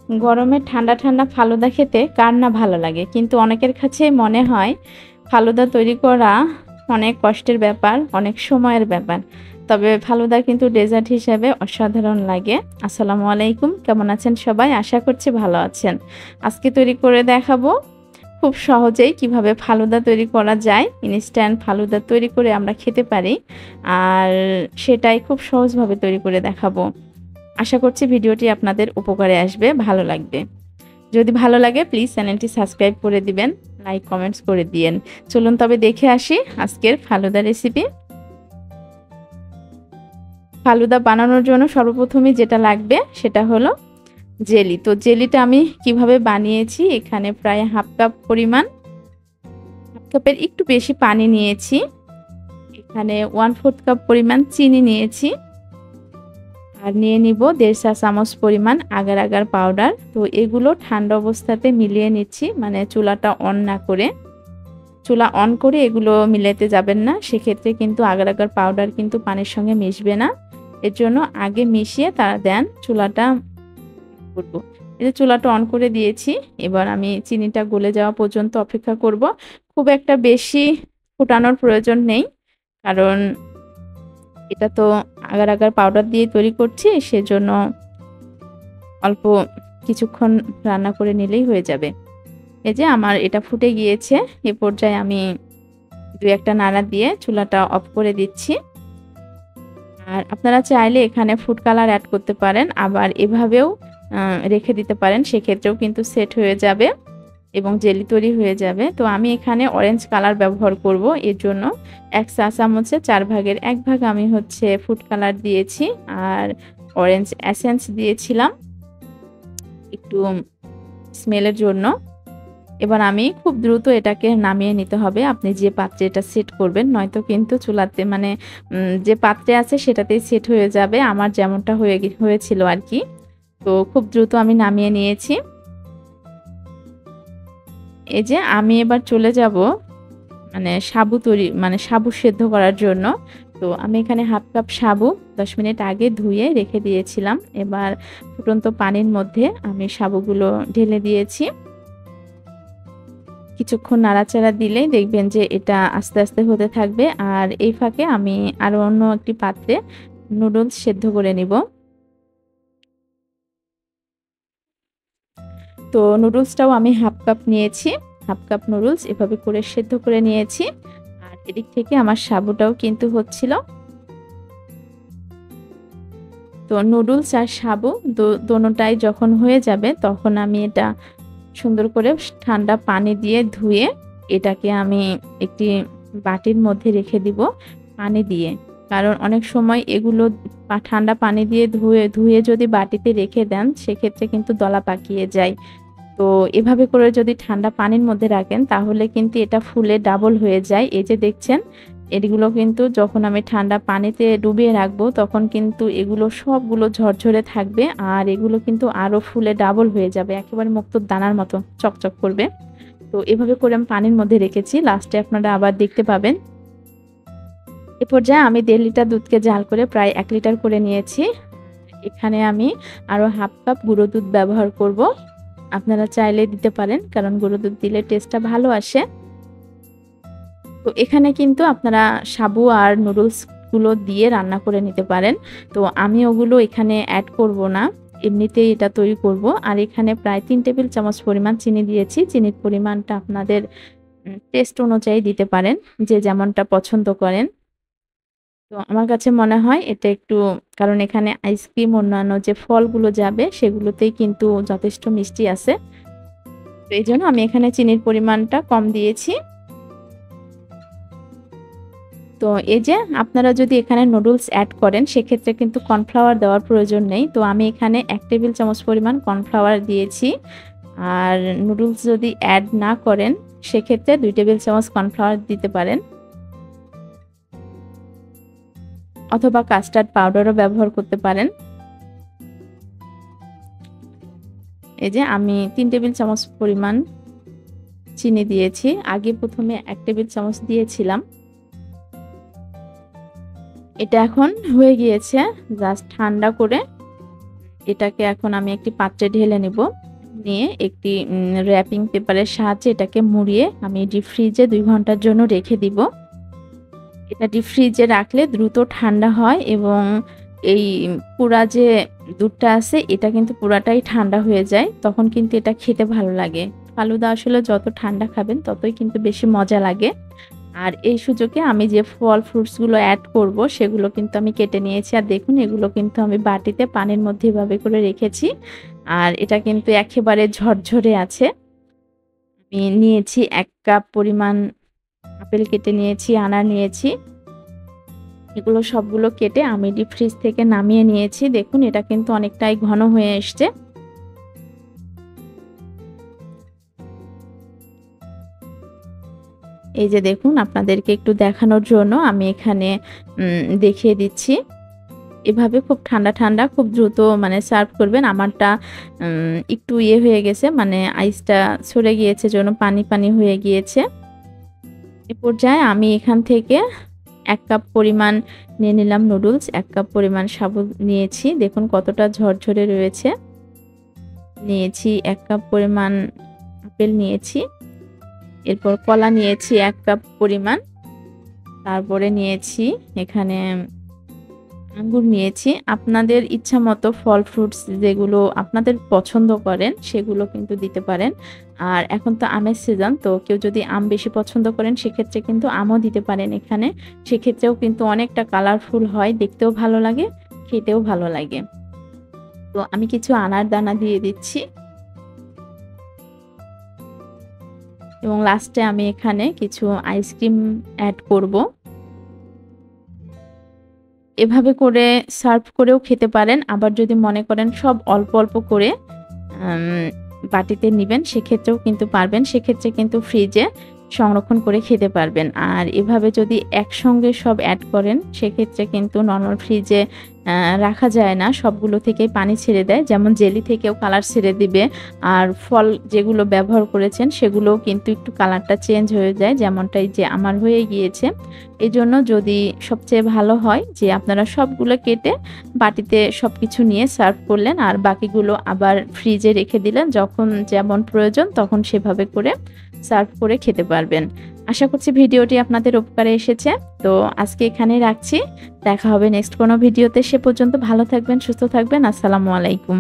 গরমে ঠান্ডা ঠান্ডা ফালুদা খেতে কার না ভালো লাগে, কিন্তু অনেকের কাছে মনে হয় ফালুদা তৈরি করা অনেক কষ্টের ব্যাপার, অনেক সময়ের ব্যাপার। তবে ফালুদা কিন্তু ডেজার্ট হিসেবে অসাধারণ লাগে। আসসালামু আলাইকুম, কেমন আছেন সবাই? আশা করছি ভালো আছেন। আজকে তৈরি করে দেখাবো খুব সহজেই কিভাবে ফালুদা তৈরি করা যায়। ইনস্ট্যান্ট ফালুদা তৈরি করে আমরা খেতে পারি, আর সেটাই খুব সহজভাবে তৈরি করে দেখাবো। আশা করছি ভিডিওটি আপনাদের উপকারে আসবে, ভালো লাগবে। যদি ভালো লাগে প্লিজ চ্যানেলটি সাবস্ক্রাইব করে দিবেন, লাইক কমেন্টস করে দিয়েন। চলুন তবে দেখে আসি আজকের ফালুদা রেসিপি। ফালুদা বানানোর জন্য সর্বপ্রথমে যেটা লাগবে সেটা হলো জেলি। তো জেলিটা আমি কিভাবে বানিয়েছি, এখানে প্রায় হাফ কাপ পরিমাণ, হাফ কাপের একটু বেশি পানি নিয়েছি। এখানে 1/4 কাপ পরিমাণ চিনি নিয়েছি, আর নিয়ে নিব 1.5 চা চামচ পরিমাণ আগার আগার পাউডার। তো এগুলো ঠান্ডা অবস্থাতে মিলিয়ে নিচ্ছি, মানে চুলাটা অন না করে। চুলা অন করে এগুলো মিলাতে যাবেন না, সেক্ষেত্রে কিন্তু আগার আগার পাউডার কিন্তু পানির সঙ্গে মিশবে না। এর জন্য আগে মিশিয়ে তারা দেন চুলাটা করব। এই যে চুলাটা অন করে দিয়েছি, এবার আমি চিনিটা গলে যাওয়া পর্যন্ত অপেক্ষা করব। খুব একটা বেশি ফোটানোর প্রয়োজন নেই, কারণ এটা তো আগার আগার পাউডার দিয়ে তৈরি করছি, সেজন্য অল্প কিছুক্ষণ রান্না করে নিলেই হয়ে যাবে। এই যে আমার এটা ফুটে গিয়েছে, এ পর্যায়ে আমি 2-একটা নাড়া দিয়ে চুলাটা অফ করে দিচ্ছি। আর আপনারা চাইলে এখানে ফুড কালার অ্যাড করতে পারেন, আবার এভাবেও রেখে দিতে পারেন, সেক্ষেত্রেও কিন্তু সেট হয়ে যাবে এবং জেলি তৈরি হয়ে যাবে। তো আমি এখানে অরেঞ্জ কালার ব্যবহার করব, এর জন্য 1 চা চামচে 4 ভাগের 1 ভাগ আমি হচ্ছে ফুড কালার দিয়েছি, আর অরেঞ্জ এসেন্স দিয়েছিলাম একটু স্মেলের জন্য। এবার আমি খুব দ্রুত এটাকে নামিয়ে নিতে হবে। আপনি যে পাত্রে এটা সেট করবেন, নয়তো কিন্তু চুলাতে মানে যে পাত্রে আছে সেটাতেই সেট হয়ে যাবে। আমার যেমনটা হয়েছিল আর কি। তো খুব দ্রুত আমি নামিয়ে নিয়েছি। এই যে আমি এবার চলে যাব মানে সাবু সেদ্ধ করার জন্য। তো আমি এখানে হাফ কাপ সাবু 10 মিনিট আগে ধুয়ে রেখে দিয়েছিলাম। এবার ফুটন্ত পানির মধ্যে আমি সাবুগুলো ঢেলে দিয়েছি। কিছুক্ষণ নাড়াচাড়া দিলেই দেখবেন যে এটা আস্তে আস্তে হতে থাকবে, আর এই ফাঁকে আমি আরো অন্য একটি পাত্রে নুডলস সেদ্ধ করে নিব। তো নুডলসটাও আমি হাফ কাপ নিয়েছি, হাফ কাপ নুডলস এভাবে করে সেদ্ধ করে নিয়েছি। আর এদিক থেকে আমার সাবুটাও কিন্তু হচ্ছিল। তো নুডলস আর সাবু দোনোটাই যখন হয়ে যাবে, তখন আমি এটা সুন্দর করে ঠান্ডা পানি দিয়ে ধুয়ে এটাকে আমি একটি বাটির মধ্যে রেখে দিব পানি দিয়ে। কারণ অনেক সময় এগুলো ঠান্ডা পানি দিয়ে ধুয়ে ধুয়ে যদি বাটিতে রেখে দেন, সেক্ষেত্রে কিন্তু দলা পাকিয়ে যায়। তো এভাবে করে যদি ঠান্ডা পানির মধ্যে রাখেন, তাহলে কিন্তু এটা ফুলে ডাবল হয়ে যায়। এই যে দেখছেন, এগুলো কিন্তু যখন আমি ঠান্ডা পানিতে ডুবিয়ে রাখবো, তখন কিন্তু এগুলো সবগুলো ঝরঝরে থাকবে, আর এগুলো কিন্তু আরো ফুলে ডাবল হয়ে যাবে, একেবারে মুক্তোর দানার মতো চকচক করবে। তো এভাবে করে আমি পানির মধ্যে রেখেছি, লাস্টে আপনারা আবার দেখতে পাবেন। এ পর্যায়ে আমি 1.5 লিটার দুধকে জাল করে প্রায় 1 লিটার করে নিয়েছি। এখানে আমি আরো হাফ কাপ গুঁড়ো দুধ ব্যবহার করব। আপনারা চাইলে দিতে পারেন, কারণ গুঁড়ো দুধ দিলে টেস্টটা ভালো আসে। তো এখানে কিন্তু আপনারা সাবু আর নুডলস গুলো দিয়ে রান্না করে নিতে পারেন। তো আমি ওগুলো এখানে অ্যাড করব না, এমনিতেই এটা তৈরি করব। আর এখানে প্রায় 3 টেবিল চামচ পরিমাণ চিনি দিয়েছি। চিনির পরিমাণটা আপনাদের টেস্ট অনুযায়ী দিতে পারেন, যে যেমনটা পছন্দ করেন। তো আমার কাছে মনে হয় এটা একটু, কারণ এখানে আইসক্রিম অন্যান্য যে ফলগুলো যাবে সেগুলোতেই কিন্তু যথেষ্ট মিষ্টি আছে। তো এইজন্য আমি এখানে চিনির পরিমাণটা কম দিয়েছি। তো এই যে আপনারা যদি এখানে নুডলস অ্যাড করেন, সেক্ষেত্রে কিন্তু কর্নফ্লাওয়ার দেওয়ার প্রয়োজন নেই। তো আমি এখানে 1 টেবিল চামচ পরিমাণ কর্নফ্লাওয়ার দিয়েছি। আর নুডলস যদি অ্যাড না করেন, সেক্ষেত্রে 2 টেবিল চামচ কর্নফ্লাওয়ার দিতে পারেন, অথবা কাস্টার্ড পাউডারও ব্যবহার করতে পারেন। এই যে আমি 3 টেবিল চামচ পরিমাণ চিনি দিয়েছি, আগে প্রথমে 1 টেবিল চামচ দিয়েছিলাম। এটা এখন হয়ে গিয়েছে, জাস্ট ঠান্ডা করে এটাকে এখন আমি একটি পাত্রে ঢেলে নেব। নিয়ে একটি র‍্যাপিং পেপারের সাহায্যে এটাকে মুড়িয়ে আমি ডিপ ফ্রিজে 2 ঘন্টার জন্য রেখে দিব। এটা ডিপ ফ্রিজে রাখলে দ্রুত ঠান্ডা হয় এবং এই পুরা যে দুধটা আছে এটা কিন্তু পুরাটাই ঠান্ডা হয়ে যায়। তখন কিন্তু এটা খেতে ভালো লাগে। ফালুদা আসলে যত ঠান্ডা খাবেন ততই কিন্তু বেশি মজা লাগে। আর এই সুযোগে আমি যে ফল ফ্রুটস গুলো এড করব সেগুলো কিন্তু আমি কেটে নিয়েছি। আর দেখুন এগুলো কিন্তু আমি বাটিতে পানির মধ্যে এভাবে করে রেখেছি। আর এটা কিন্তু একেবারে ঝরঝরে আছে। আমি নিয়েছি 1 কাপ পরিমাণ আপেল কেটে নিয়েছি, আনার নিয়েছি। এগুলো সবগুলো কেটে আমি ডিপ ফ্রিজ থেকে নামিয়ে নিয়েছি। দেখুন এটা কিন্তু অনেকটাই ঘন হয়ে এসছে। এই যে দেখুন আপনাদেরকে একটু দেখানোর জন্য আমি এখানে দেখিয়ে দিচ্ছি। এভাবে খুব ঠান্ডা, ঠান্ডা খুব দ্রুত মানে সার্ভ করবেন। আমারটা একটু ইয়ে হয়ে গেছে মানে আইসটা সরে গিয়েছে জন্য পানি, পানি হয়ে গিয়েছে। এ পর্যায়ে আমি এখান থেকে 1 কাপ পরিমাণ নিয়ে নিলাম নুডলস, 1 কাপ পরিমাণ সাবু নিয়েছি। দেখুন কতটা ঝরঝরে রয়েছে। নিয়েছি 1 কাপ পরিমাণ আপেল নিয়েছি। এরপর কলা নিয়েছি 1 কাপ পরিমাণ। তারপরে নিয়েছি এখানে আঙ্গুর নিয়েছি। আপনাদের ইচ্ছামতো ফল ফ্রুটস যেগুলো আপনাদের পছন্দ করেন সেগুলো কিন্তু দিতে পারেন। আর এখন তো আমের সিজন, তো কেউ যদি আম বেশি পছন্দ করেন সেক্ষেত্রে কিন্তু আমও দিতে পারেন এখানে। সেক্ষেত্রেও কিন্তু অনেকটা কালারফুল হয়, দেখতেও ভালো লাগে, খেতেও ভালো লাগে। তো আমি কিছু আনার দানা দিয়ে দিচ্ছি। এবং লাস্টে আমি এখানে কিছু আইসক্রিম এড করব। এভাবে করে সার্ভ করেও খেতে পারেন। আবার যদি মনে করেন সব অল্প, অল্প করে বাটিতে নিবেন সেক্ষেত্রেও কিন্তু পারবেন। সেক্ষেত্রে কিন্তু ফ্রিজে সংরক্ষণ করে খেতে পারবেন। আর এভাবে যদি একসঙ্গে সব এড করেন সেক্ষেত্রে কিন্তু নরমাল ফ্রিজে রাখা যায় না। সবগুলো থেকেই পানি ছেড়ে দেয়। যেমন জেলি থেকেও কালার ছেড়ে দিবে। আর ফল যেগুলো ব্যবহার করেছেন সেগুলোও কিন্তু একটু কালারটা চেঞ্জ হয়ে যায়, যেমনটাই যে আমার হয়ে গিয়েছে। এজন্য যদি সবচেয়ে ভালো হয় যে আপনারা সবগুলো কেটে বাটিতে সবকিছু নিয়ে সার্ভ করলেন আর বাকিগুলো আবার ফ্রিজে রেখে দিলেন। যখন যেমন প্রয়োজন তখন সেভাবে করে সার্ভ করে খেতে পারবেন। আশা করছি ভিডিওটি আপনাদের উপকারে এসেছে। তো আজকে এখানেই রাখছি। দেখা হবে নেক্সট কোনো ভিডিওতে। সে পর্যন্ত ভালো থাকবেন, সুস্থ থাকবেন। আসসালামু আলাইকুম।